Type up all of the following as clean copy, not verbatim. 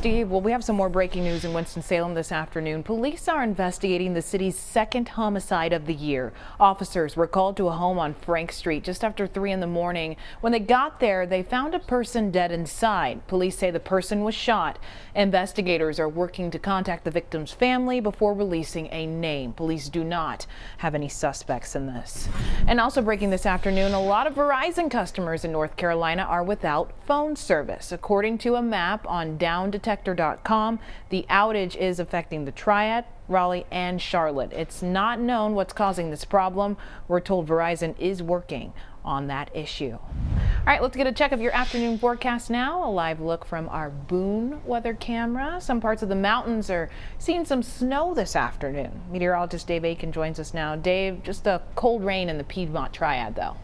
Steve. Well, we have some more breaking news in Winston-Salem this afternoon. Police are investigating the city's second homicide of the year. Officers were called to a home on Frank Street just after 3 in the morning. When they got there, they found a person dead inside. Police say the person was shot. Investigators are working to contact the victim's family before releasing a name. Police do not have any suspects in this. And also breaking this afternoon, a lot of Verizon customers in North Carolina are without phone service. According to a map on downdetector.com, the outage is affecting the Triad, Raleigh, and Charlotte. It's not known what's causing this problem. We're told Verizon is working on that issue. All right, let's get a check of your afternoon forecast now. A live look from our Boone weather camera. Some parts of the mountains are seeing some snow this afternoon. Meteorologist Dave Aiken joins us now. Dave, just a cold rain in the Piedmont Triad, though.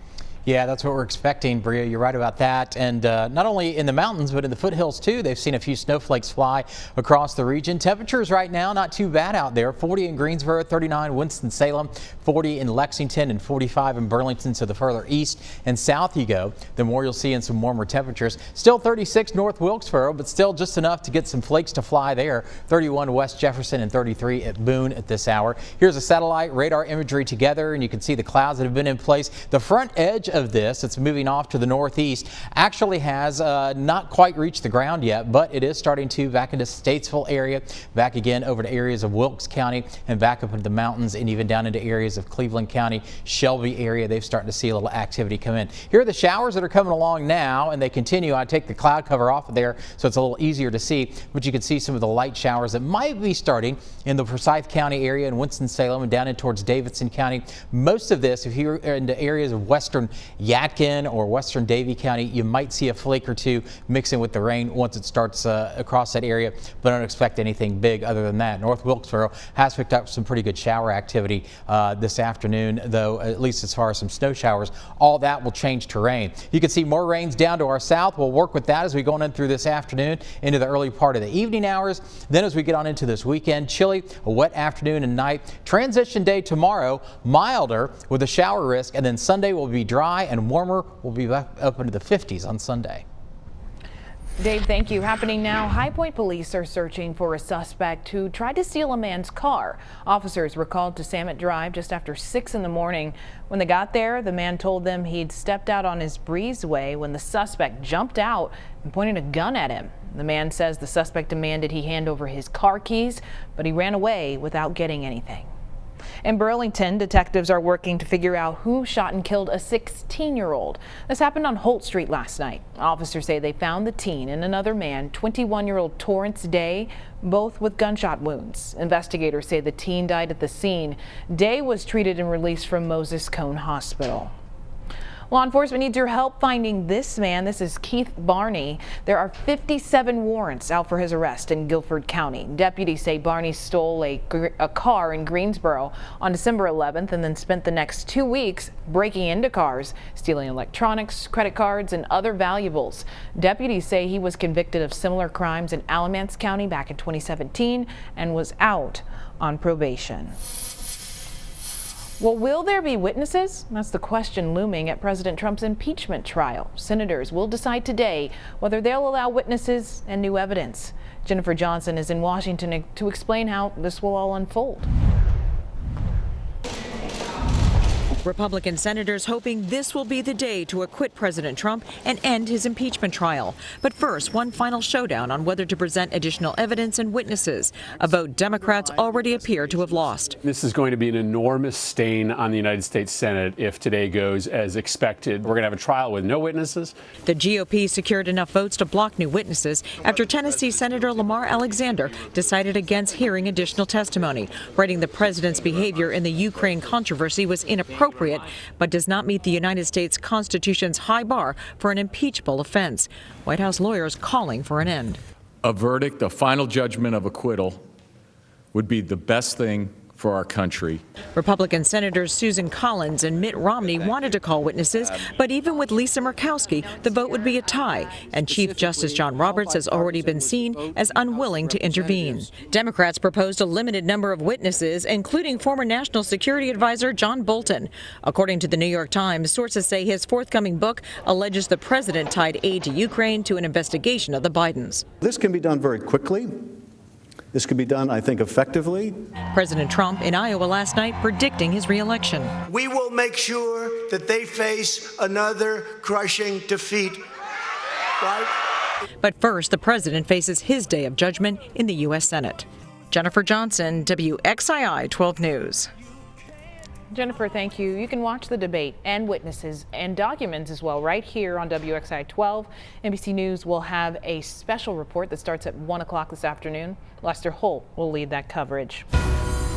Yeah, that's what we're expecting, Bria. You're right about that. And not only in the mountains, but in the foothills, too. They've seen a few snowflakes fly across the region. Temperatures right now, not too bad out there. 40 in Greensboro, 39 Winston-Salem, 40 in Lexington, and 45 in Burlington. So the further east and south you go, the more you'll see in some warmer temperatures. Still 36 North Wilkesboro, but still just enough to get some flakes to fly there. 31 West Jefferson and 33 at Boone at this hour. Here's a satellite radar imagery together, and you can see the clouds that have been in place. The front edge of this, it's moving off to the northeast, actually has not quite reached the ground yet, but it is starting to back into Statesville area, back again over to areas of Wilkes County and back up into the mountains and even down into areas of Cleveland County, Shelby area. They've started to see a little activity come in. Here are the showers that are coming along now, and they continue. I take the cloud cover off of there so it's a little easier to see, but you can see some of the light showers that might be starting in the Forsyth County area and Winston-Salem and down in towards Davidson County. Most of this, if you're into areas of western Yadkin or western Davie County, you might see a flake or two mixing with the rain once it starts across that area, but don't expect anything big other than that. North Wilkesboro has picked up some pretty good shower activity this afternoon, though, at least as far as some snow showers. All that will change to rain. You can see more rains down to our south. We'll work with that as we go on in through this afternoon into the early part of the evening hours. Then as we get on into this weekend, chilly, a wet afternoon and night. Transition day tomorrow, milder with a shower risk, and then Sunday will be dry and warmer. Will be back up into the 50s on Sunday. Dave, thank you. Happening now, High Point police are searching for a suspect who tried to steal a man's car. Officers were called to Samet Drive just after 6 in the morning. When they got there, the man told them he'd stepped out on his breezeway when the suspect jumped out and pointed a gun at him. The man says the suspect demanded he hand over his car keys, but he ran away without getting anything. In Burlington, detectives are working to figure out who shot and killed a 16-year-old. This happened on Holt Street last night. Officers say they found the teen and another man, 21-year-old Torrance Day, both with gunshot wounds. Investigators say the teen died at the scene. Day was treated and released from Moses Cone Hospital. Law enforcement needs your help finding this man. This is Keith Barney. There are 57 warrants out for his arrest in Guilford County. Deputies say Barney stole a car in Greensboro on December 11th and then spent the next 2 weeks breaking into cars, stealing electronics, credit cards, and other valuables. Deputies say he was convicted of similar crimes in Alamance County back in 2017 and was out on probation. Well, will there be witnesses? That's the question looming at President Trump's impeachment trial. Senators will decide today whether they'll allow witnesses and new evidence. Jennifer Johnson is in Washington to explain how this will all unfold. Republican senators hoping this will be the day to acquit President Trump and end his impeachment trial. But first, one final showdown on whether to present additional evidence and witnesses, a vote Democrats already appear to have lost. This is going to be an enormous stain on the United States Senate if today goes as expected. We're going to have a trial with no witnesses. The GOP secured enough votes to block new witnesses after Tennessee Senator Lamar Alexander decided against hearing additional testimony, writing the president's behavior in the Ukraine controversy was inappropriate, but does not meet the United States Constitution's high bar for an impeachable offense. White House lawyers calling for an end. A verdict, a final judgment of acquittal, would be the best thing for our country. Republican Senators Susan Collins and Mitt Romney wanted to call witnesses, but even with Lisa Murkowski, the vote would be a tie, and Chief Justice John Roberts has already been seen as unwilling to intervene. Democrats proposed a limited number of witnesses, including former National Security Advisor John Bolton. According to the New York Times, sources say his forthcoming book alleges the president tied aid to Ukraine to an investigation of the Bidens. This can be done very quickly. This could be done, I think, effectively. President Trump in Iowa last night predicting his re-election. We will make sure that they face another crushing defeat, right? But first, the president faces his day of judgment in the U.S. Senate. Jennifer Johnson, WXII 12 News. Jennifer, thank you. You can watch the debate and witnesses and documents as well right here on WXII 12. NBC News will have a special report that starts at 1 o'clock this afternoon. Lester Holt will lead that coverage.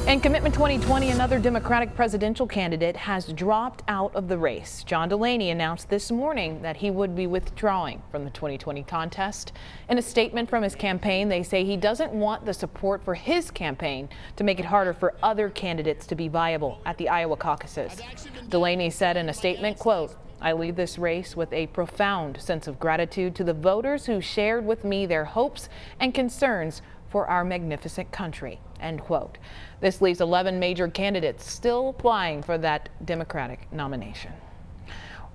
In Commitment 2020, another Democratic presidential candidate has dropped out of the race. John Delaney announced this morning that he would be withdrawing from the 2020 contest. In a statement from his campaign, they say he doesn't want the support for his campaign to make it harder for other candidates to be viable at the Iowa caucuses. Delaney said in a statement, quote, "I leave this race with a profound sense of gratitude to the voters who shared with me their hopes and concerns for our magnificent country," end quote. This leaves 11 major candidates still applying for that Democratic nomination.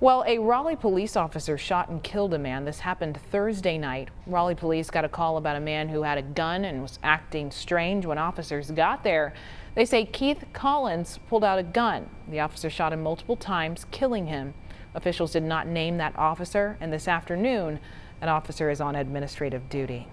Well, a Raleigh police officer shot and killed a man. This happened Thursday night. Raleigh police got a call about a man who had a gun and was acting strange. When officers got there, they say Keith Collins pulled out a gun. The officer shot him multiple times, killing him. Officials did not name that officer, and this afternoon, an officer is on administrative duty.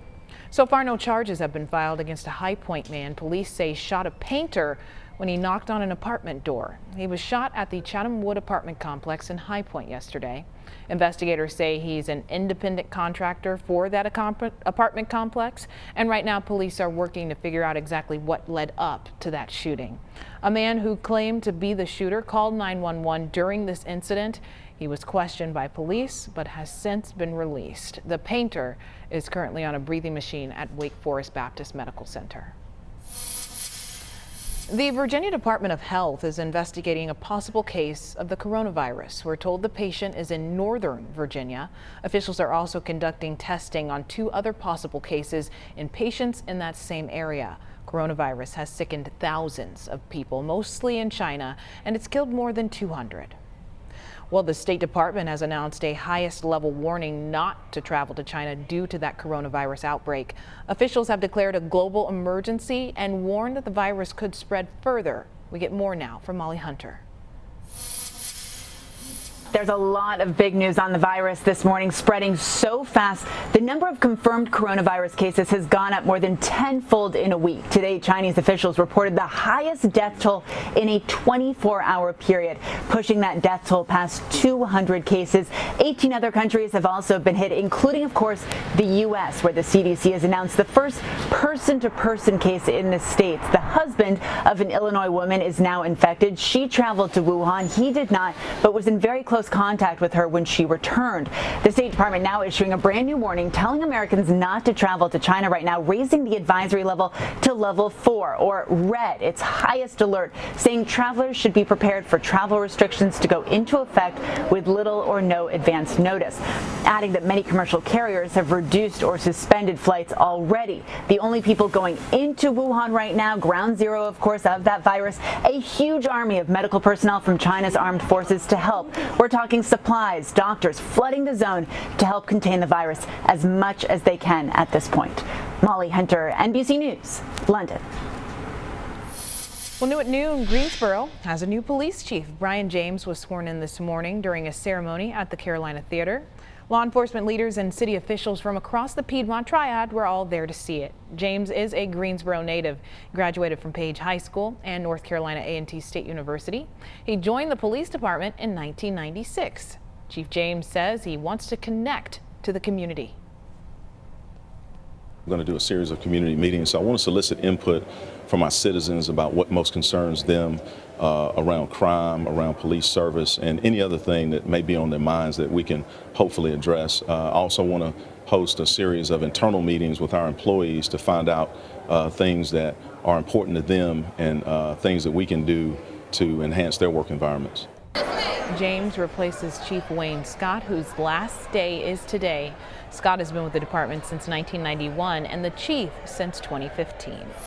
So far, no charges have been filed against a High Point man police say shot a painter when he knocked on an apartment door. He was shot at the Chatham Wood apartment complex in High Point yesterday. Investigators say he's an independent contractor for that apartment complex, and right now police are working to figure out exactly what led up to that shooting. A man who claimed to be the shooter called 911 during this incident. He was questioned by police but has since been released. The painter is currently on a breathing machine at Wake Forest Baptist Medical Center. The Virginia Department of Health is investigating a possible case of the coronavirus. We're told the patient is in Northern Virginia. Officials are also conducting testing on 2 other possible cases in patients in that same area. Coronavirus has sickened thousands of people, mostly in China, and it's killed more than 200. Well, the State Department has announced a highest level warning not to travel to China due to that coronavirus outbreak. Officials have declared a global emergency and warned that the virus could spread further. We get more now from Molly Hunter. There's a lot of big news on the virus this morning, spreading so fast. The number of confirmed coronavirus cases has gone up more than 10-fold in a week. Today, Chinese officials reported the highest death toll in a 24-hour period, pushing that death toll past 200 cases. 18 other countries have also been hit, including, of course, the U.S., where the CDC has announced the first person-to-person case in the states. The husband of an Illinois woman is now infected. She traveled to Wuhan. He did not, but was in very close contact with her when she returned. The State Department now issuing a brand new warning telling Americans not to travel to China right now, raising the advisory level to level 4 or red, its highest alert, saying travelers should be prepared for travel restrictions to go into effect with little or no advance notice, adding that many commercial carriers have reduced or suspended flights already. The only people going into Wuhan right now, ground zero, of course, of that virus, a huge army of medical personnel from China's armed forces to help. We're talking supplies, doctors flooding the zone to help contain the virus as much as they can at this point. Molly Hunter, NBC News, London. Well, new at noon, Greensboro has a new police chief. Brian James was sworn in this morning during a ceremony at the Carolina Theater. Law enforcement leaders and city officials from across the Piedmont Triad were all there to see it. James is a Greensboro native, graduated from Page High School and North Carolina A&T State University. He joined the police department in 1996. Chief James says he wants to connect to the community. I'm going to do a series of community meetings, so I want to solicit input from our citizens about what most concerns them around crime, around police service, and any other thing that may be on their minds that we can hopefully address. I also want to host a series of internal meetings with our employees to find out things that are important to them and things that we can do to enhance their work environments. James replaces Chief Wayne Scott, whose last day is today. Scott has been with the department since 1991 and the chief since 2015.